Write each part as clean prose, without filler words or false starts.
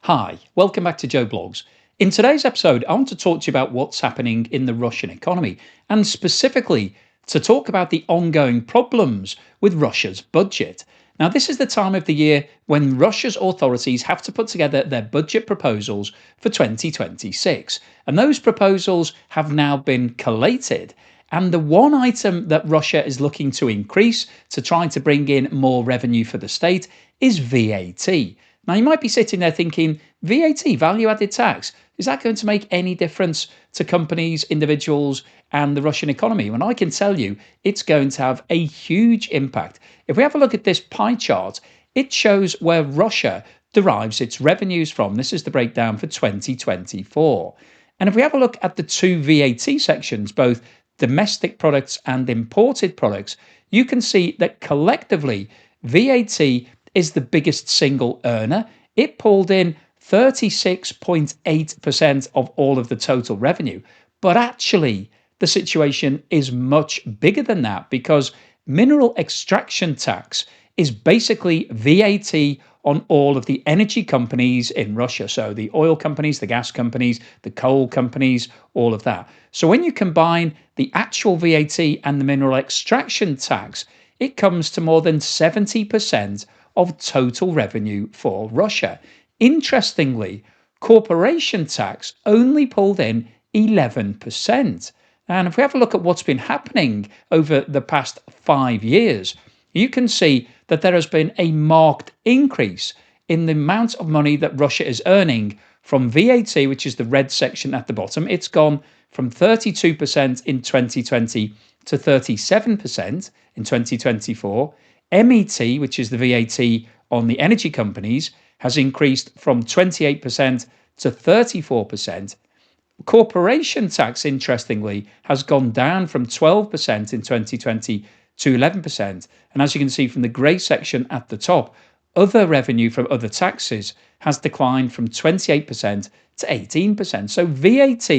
Hi, welcome back to Joe Blogs. In today's episode, I want to talk to you about what's happening in the Russian economy, and specifically to talk about the ongoing problems with Russia's budget. Now, this is the time of the year when Russia's authorities have to put together their budget proposals for 2026, and those proposals have now been collated. And the one item that Russia is looking to increase to try to bring in more revenue for the state is VAT. Now, you might be sitting there thinking, VAT, value added tax, is that going to make any difference to companies, individuals, and the Russian economy? Well, I can tell you it's going to have a huge impact. If we have a look at this pie chart, it shows where Russia derives its revenues from. This is the breakdown for 2024. And if we have a look at the two VAT sections, both domestic products and imported products, you can see that collectively VAT is the biggest single earner. It pulled in 36.8% of all of the total revenue. But actually, the situation is much bigger than that because mineral extraction tax is basically VAT on all of the energy companies in Russia. So the oil companies, the gas companies, the coal companies, all of that. So when you combine the actual VAT and the mineral extraction tax, it comes to more than 70% of total revenue for Russia. Interestingly, corporation tax only pulled in 11%. And if we have a look at what's been happening over the past 5 years, you can see that there has been a marked increase in the amount of money that Russia is earning from VAT, which is the red section at the bottom. It's gone from 32% in 2020 to 37% in 2024. MET, which is the VAT on the energy companies, has increased from 28% to 34%. Corporation tax, interestingly, has gone down from 12% in 2020 to 11%. And as you can see from the grey section at the top, other revenue from other taxes has declined from 28% to 18%. So VAT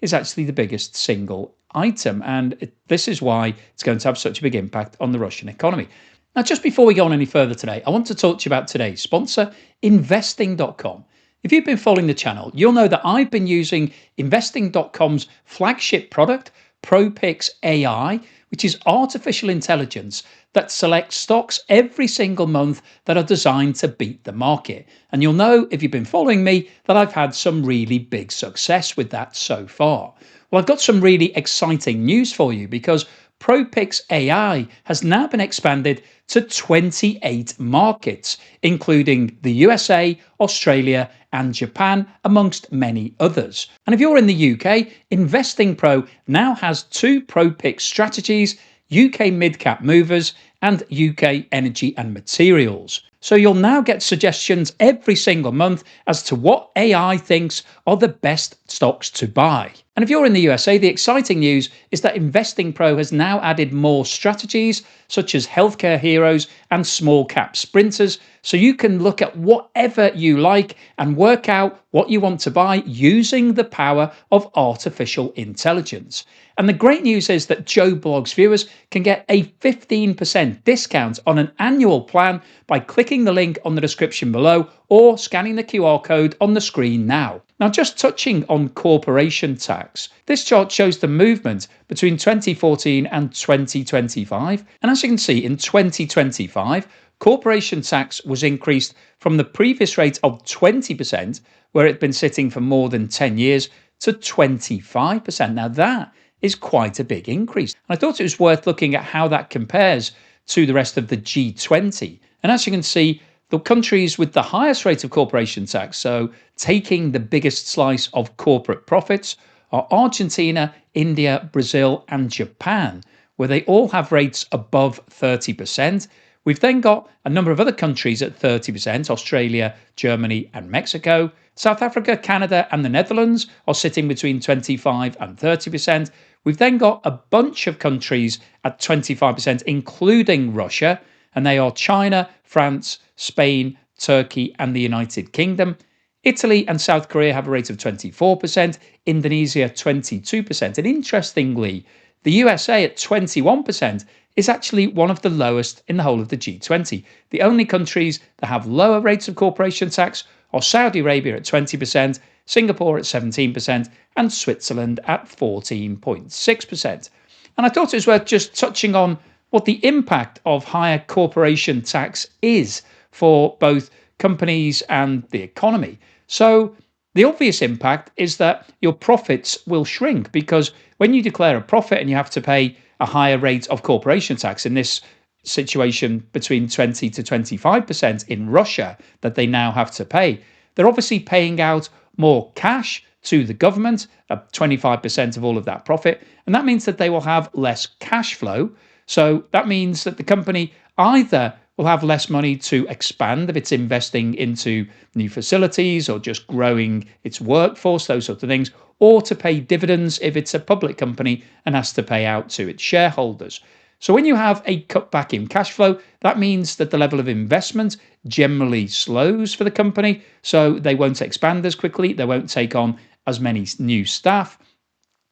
is actually the biggest single item. And this is why it's going to have such a big impact on the Russian economy. Now, just before we go on any further today, I want to talk to you about today's sponsor, investing.com. If you've been following the channel, you'll know that I've been using investing.com's flagship product, ProPix AI, which is artificial intelligence that selects stocks every single month that are designed to beat the market. And you'll know, if you've been following me, that I've had some really big success with that so far. Well, I've got some really exciting news for you because ProPix AI has now been expanded to 28 markets, including the USA, Australia, and Japan, amongst many others. And if you're in the UK, Investing Pro now has two ProPix strategies: UK mid-cap movers and UK energy and materials. So you'll now get suggestions every single month as to what AI thinks are the best stocks to buy. And if you're in the USA, the exciting news is that Investing Pro has now added more strategies such as healthcare heroes and small cap sprinters, so you can look at whatever you like and work out what you want to buy using the power of artificial intelligence. And the great news is that Joe Blogs viewers can get a 15% discount on an annual plan by clicking the link on the description below or scanning the QR code on the screen now. Now, just touching on corporation tax, this chart shows the movement between 2014 and 2025. And as you can see, in 2025, corporation tax was increased from the previous rate of 20%, where it had been sitting for more than 10 years, to 25%. Now, that is quite a big increase. And I thought it was worth looking at how that compares to the rest of the G20. And as you can see, the countries with the highest rate of corporation tax, so taking the biggest slice of corporate profits, are Argentina, India, Brazil, and Japan, where they all have rates above 30%. We've then got a number of other countries at 30%, Australia, Germany, and Mexico. South Africa, Canada, and the Netherlands are sitting between 25 and 30%. We've then got a bunch of countries at 25%, including Russia, and they are China, France, Spain, Turkey, and the United Kingdom. Italy and South Korea have a rate of 24%, Indonesia 22%, and interestingly, the USA at 21% is actually one of the lowest in the whole of the G20. The only countries that have lower rates of corporation tax or Saudi Arabia at 20%, Singapore at 17%, and Switzerland at 14.6%. And I thought it was worth just touching on what the impact of higher corporation tax is for both companies and the economy. So, the obvious impact is that your profits will shrink because when you declare a profit and you have to pay a higher rate of corporation tax, in this situation between 20 to 25% in Russia that they now have to pay, they're obviously paying out more cash to the government, 25% of all of that profit. And that means that they will have less cash flow. So that means that the company either will have less money to expand if it's investing into new facilities or just growing its workforce, those sorts of things, or to pay dividends if it's a public company and has to pay out to its shareholders. So when you have a cutback in cash flow, that means that the level of investment generally slows for the company. So they won't expand as quickly, they won't take on as many new staff.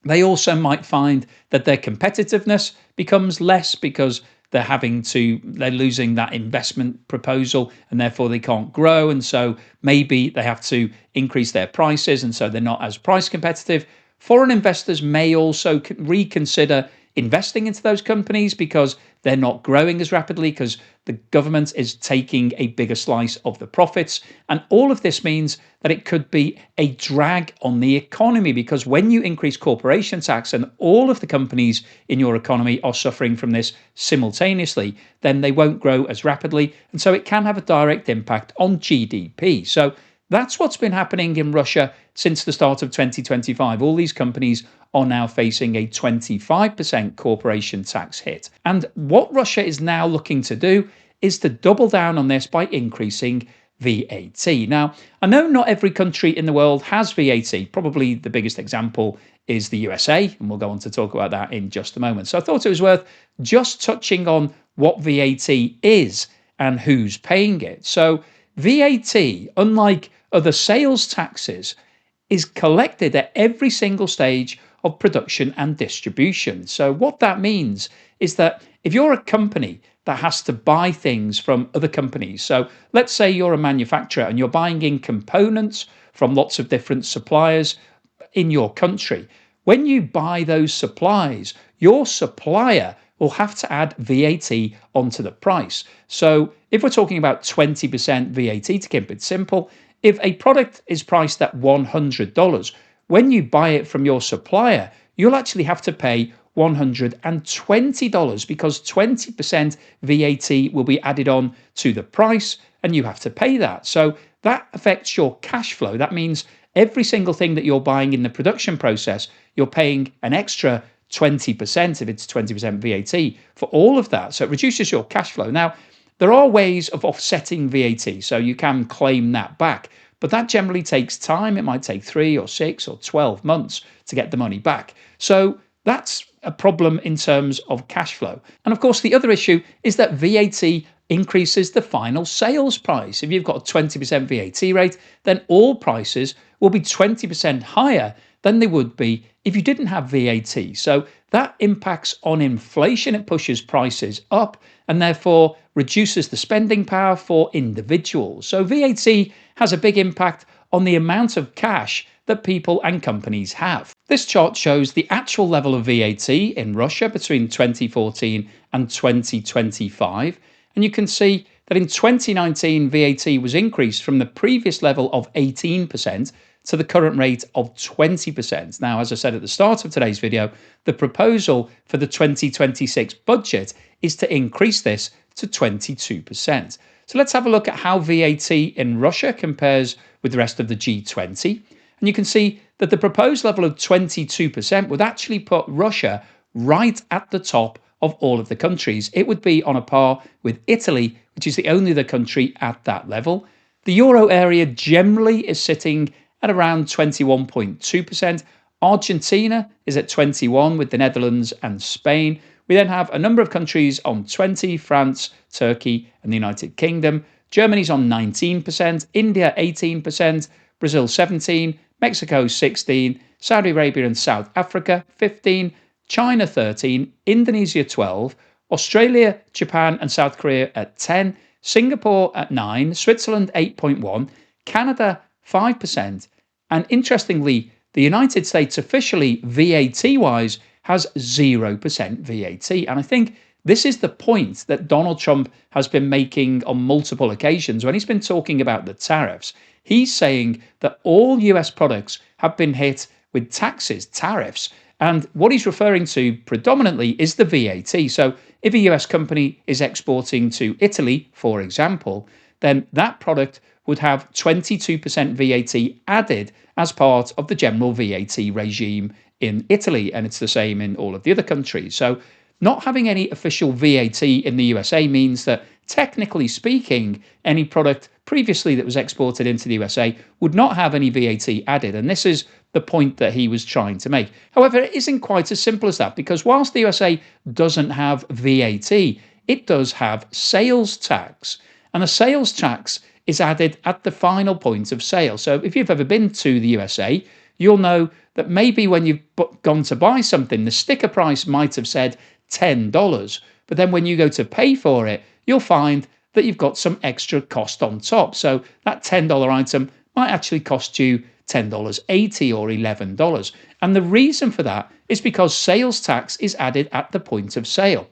They also might find that their competitiveness becomes less because they're losing that investment proposal and therefore they can't grow. And so maybe they have to increase their prices and so they're not as price competitive. Foreign investors may also reconsider investing into those companies because they're not growing as rapidly because the government is taking a bigger slice of the profits. And all of this means that it could be a drag on the economy because when you increase corporation tax and all of the companies in your economy are suffering from this simultaneously, then they won't grow as rapidly. And so it can have a direct impact on GDP. So that's what's been happening in Russia since the start of 2025. All these companies are now facing a 25% corporation tax hit. And what Russia is now looking to do is to double down on this by increasing VAT. Now, I know not every country in the world has VAT. Probably the biggest example is the USA, and we'll go on to talk about that in just a moment. So I thought it was worth just touching on what VAT is and who's paying it. So VAT, unlike other sales taxes, is collected at every single stage of production and distribution. So what that means is that if you're a company that has to buy things from other companies, so let's say you're a manufacturer and you're buying in components from lots of different suppliers in your country, when you buy those supplies, your supplier will have to add VAT onto the price. So if we're talking about 20% VAT, to keep it simple, if a product is priced at $100, when you buy it from your supplier, you'll actually have to pay $120 because 20% VAT will be added on to the price and you have to pay that. So that affects your cash flow. That means every single thing that you're buying in the production process, you're paying an extra 20% if it's 20% VAT for all of that. So it reduces your cash flow. Now, there are ways of offsetting VAT, so you can claim that back, but that generally takes time. It might take 3 or 6 or 12 months to get the money back. So that's a problem in terms of cash flow. And of course, the other issue is that VAT increases the final sales price. If you've got a 20% VAT rate, then all prices will be 20% higher than they would be if you didn't have VAT. So that impacts on inflation. It pushes prices up and therefore reduces the spending power for individuals. So VAT has a big impact on the amount of cash that people and companies have. This chart shows the actual level of VAT in Russia between 2014 and 2025. And you can see that in 2019, VAT was increased from the previous level of 18% to the current rate of 20%. Now, as I said at the start of today's video, the proposal for the 2026 budget is to increase this to 22%. So let's have a look at how VAT in Russia compares with the rest of the G20. And you can see that the proposed level of 22% would actually put Russia right at the top of all of the countries. It would be on a par with Italy, which is the only other country at that level. The euro area generally is sitting at around 21.2%. Argentina is at 21% with the Netherlands and Spain. We then have a number of countries on 20%, France, Turkey, and the United Kingdom. Germany's on 19%, India 18%, Brazil 17%, Mexico 16%, Saudi Arabia and South Africa 15%, China 13%, Indonesia 12%, Australia, Japan and South Korea at 10%, Singapore at 9%, Switzerland 8.1%, Canada 5%, and interestingly, the United States officially, VAT wise, has 0% VAT. And I think this is the point that Donald Trump has been making on multiple occasions when he's been talking about the tariffs. He's saying that all US products have been hit with taxes, tariffs. And what he's referring to predominantly is the VAT. So if a US company is exporting to Italy, for example, then that product would have 22% VAT added as part of the general VAT regime in Italy. And it's the same in all of the other countries. So not having any official VAT in the USA means that, technically speaking, any product previously that was exported into the USA would not have any VAT added. And this is the point that he was trying to make. However, it isn't quite as simple as that, because whilst the USA doesn't have VAT, it does have sales tax. And a sales tax is added at the final point of sale. So if you've ever been to the USA, you'll know that maybe when you've gone to buy something, the sticker price might have said $10. But then when you go to pay for it, you'll find that you've got some extra cost on top. So that $10 item might actually cost you $10.80 or $11. And the reason for that is because sales tax is added at the point of sale.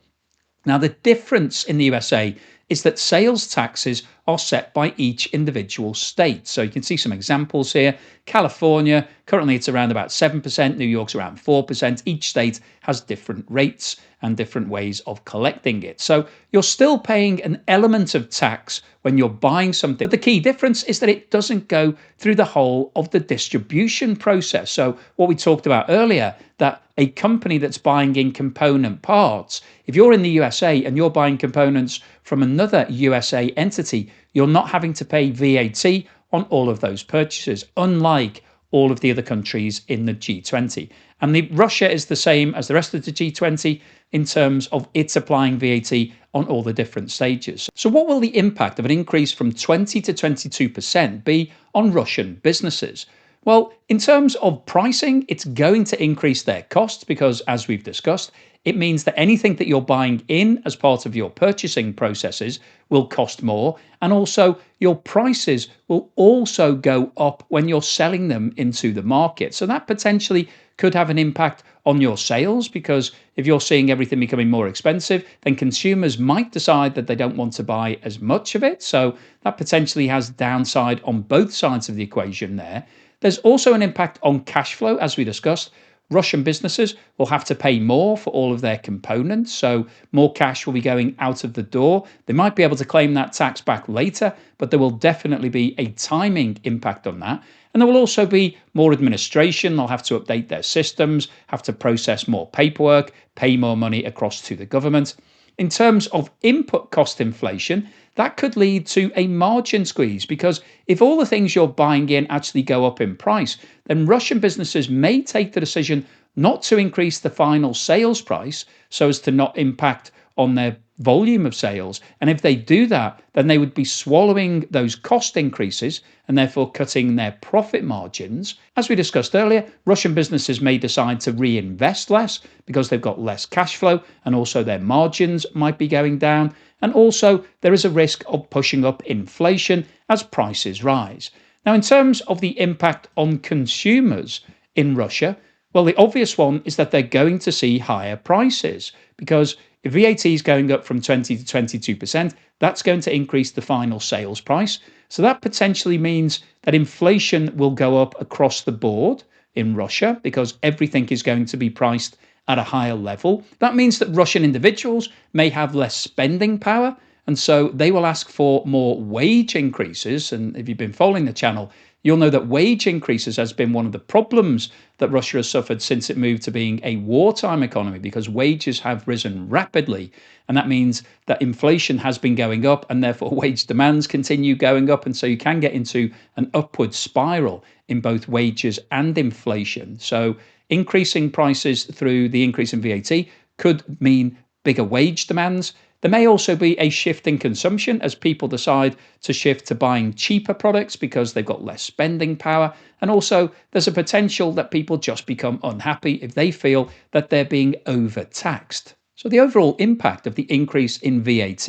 Now, the difference in the USA is that sales taxes are set by each individual state. So you can see some examples here. California, currently it's around about 7%, New York's around 4%. Each state has different rates and different ways of collecting it. So you're still paying an element of tax when you're buying something. But the key difference is that it doesn't go through the whole of the distribution process. So what we talked about earlier, that a company that's buying in component parts, if you're in the USA and you're buying components from another USA entity, you're not having to pay VAT on all of those purchases, unlike all of the other countries in the G20. And Russia is the same as the rest of the G20 in terms of it's applying VAT on all the different stages. So what will the impact of an increase from 20 to 22% be on Russian businesses? Well, in terms of pricing, it's going to increase their costs because, as we've discussed, it means that anything that you're buying in as part of your purchasing processes will cost more, and also your prices will also go up when you're selling them into the market. So that potentially could have an impact on your sales, because if you're seeing everything becoming more expensive, then consumers might decide that they don't want to buy as much of it. So that potentially has downside on both sides of the equation there. There's also an impact on cash flow, as we discussed. Russian businesses will have to pay more for all of their components, so more cash will be going out of the door. They might be able to claim that tax back later, but there will definitely be a timing impact on that. And there will also be more administration. They'll have to update their systems, have to process more paperwork, pay more money across to the government. In terms of input cost inflation, that could lead to a margin squeeze, because if all the things you're buying in actually go up in price, then Russian businesses may take the decision not to increase the final sales price so as to not impact on their volume of sales. And if they do that, then they would be swallowing those cost increases and therefore cutting their profit margins. As we discussed earlier, Russian businesses may decide to reinvest less because they've got less cash flow, and also their margins might be going down. And also there is a risk of pushing up inflation as prices rise. Now, in terms of the impact on consumers in Russia, well, the obvious one is that they're going to see higher prices, because if VAT is going up from 20 to 22%, that's going to increase the final sales price. So that potentially means that inflation will go up across the board in Russia, because everything is going to be priced at a higher level. That means that Russian individuals may have less spending power, and so they will ask for more wage increases. And if you've been following the channel, you'll know that wage increases has been one of the problems that Russia has suffered since it moved to being a wartime economy, because wages have risen rapidly. And that means that inflation has been going up, and therefore wage demands continue going up. And so you can get into an upward spiral in both wages and inflation. So increasing prices through the increase in VAT could mean bigger wage demands. There may also be a shift in consumption as people decide to shift to buying cheaper products because they've got less spending power. And also there's a potential that people just become unhappy if they feel that they're being overtaxed. So the overall impact of the increase in VAT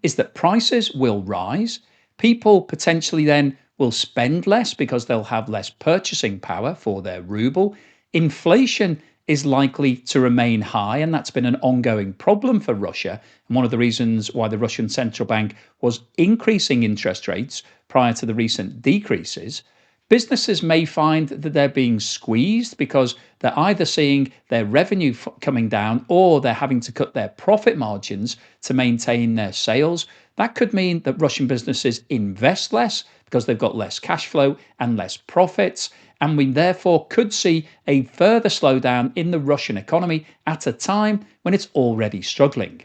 is that prices will rise. People potentially then will spend less because they'll have less purchasing power for their ruble. Inflation is likely to remain high, and that's been an ongoing problem for Russia. And one of the reasons why the Russian central bank was increasing interest rates prior to the recent decreases. Businesses may find that they're being squeezed because they're either seeing their revenue coming down or they're having to cut their profit margins to maintain their sales. That could mean that Russian businesses invest less because they've got less cash flow and less profits. And we therefore could see a further slowdown in the Russian economy at a time when it's already struggling.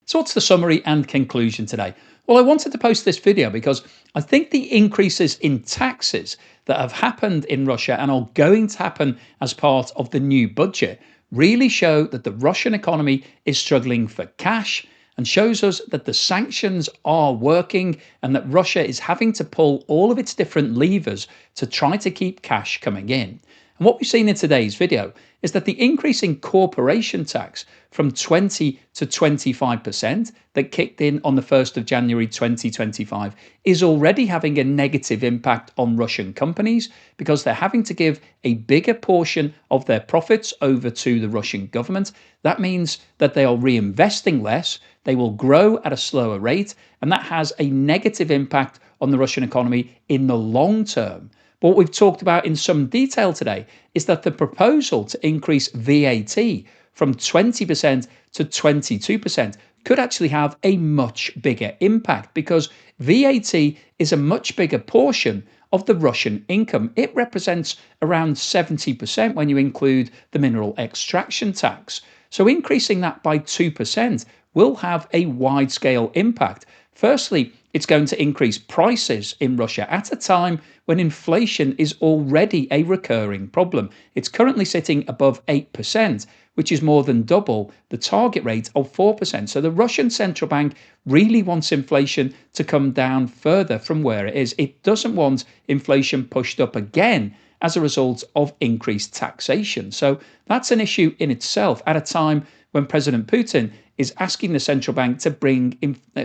So, what's the summary and conclusion today? Well, I wanted to post this video because I think the increases in taxes that have happened in Russia and are going to happen as part of the new budget really show that the Russian economy is struggling for cash and shows us that the sanctions are working and that Russia is having to pull all of its different levers to try to keep cash coming in. And what we've seen in today's video is that the increase in corporation tax from 20 to 25% that kicked in on the 1st of January 2025 is already having a negative impact on Russian companies because they're having to give a bigger portion of their profits over to the Russian government. That means that they are reinvesting less, they will grow at a slower rate, and that has a negative impact on the Russian economy in the long term. But what we've talked about in some detail today is that the proposal to increase VAT from 20% to 22% could actually have a much bigger impact because VAT is a much bigger portion of the Russian income. It represents around 70% when you include the mineral extraction tax. So increasing that by 2% will have a wide-scale impact. Firstly, it's going to increase prices in Russia at a time when inflation is already a recurring problem. It's currently sitting above 8%, which is more than double the target rate of 4%. So the Russian central bank really wants inflation to come down further from where it is. It doesn't want inflation pushed up again as a result of increased taxation. So that's an issue in itself at a time when President Putin is asking the central bank to bring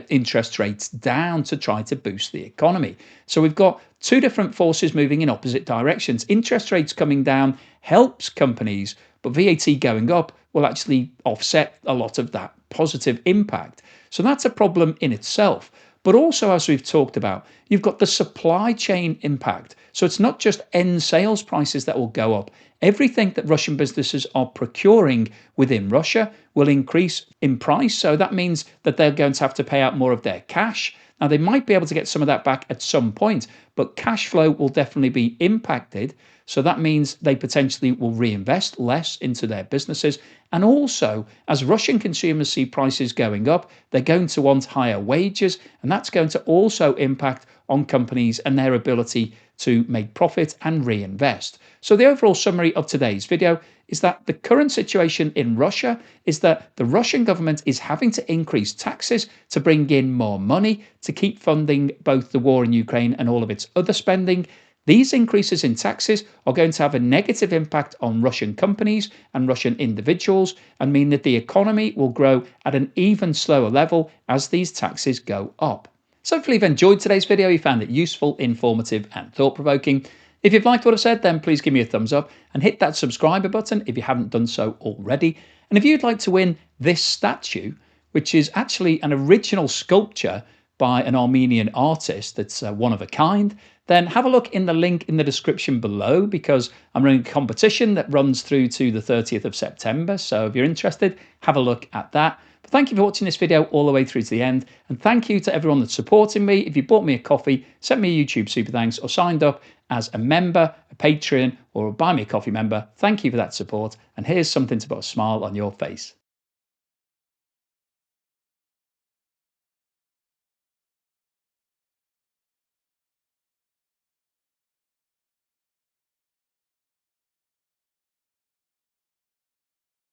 interest rates down to try to boost the economy. So we've got two different forces moving in opposite directions. Interest rates coming down helps companies, but VAT going up will actually offset a lot of that positive impact. So that's a problem in itself. But also, as we've talked about, you've got the supply chain impact. So it's not just end sales prices that will go up. Everything that Russian businesses are procuring within Russia will increase in price. So that means that they're going to have to pay out more of their cash. Now, they might be able to get some of that back at some point, but cash flow will definitely be impacted. So that means they potentially will reinvest less into their businesses. And also, as Russian consumers see prices going up, they're going to want higher wages. And that's going to also impact on companies and their ability to make profit and reinvest. So the overall summary of today's video is that the current situation in Russia is that the Russian government is having to increase taxes to bring in more money to keep funding both the war in Ukraine and all of its other spending. These increases in taxes are going to have a negative impact on Russian companies and Russian individuals and mean that the economy will grow at an even slower level as these taxes go up. So hopefully you've enjoyed today's video, you found it useful, informative and thought-provoking. If you've liked what I've said, then please give me a thumbs up and hit that subscribe button if you haven't done so already. And if you'd like to win this statue, which is actually an original sculpture by an Armenian artist that's one of a kind, then have a look in the link in the description below because I'm running a competition that runs through to the 30th of September. So if you're interested, have a look at that. But thank you for watching this video all the way through to the end. And thank you to everyone that's supporting me. If you bought me a coffee, sent me a YouTube super thanks, or signed up as a member, a Patreon, or a Buy Me a Coffee member, thank you for that support. And here's something to put a smile on your face.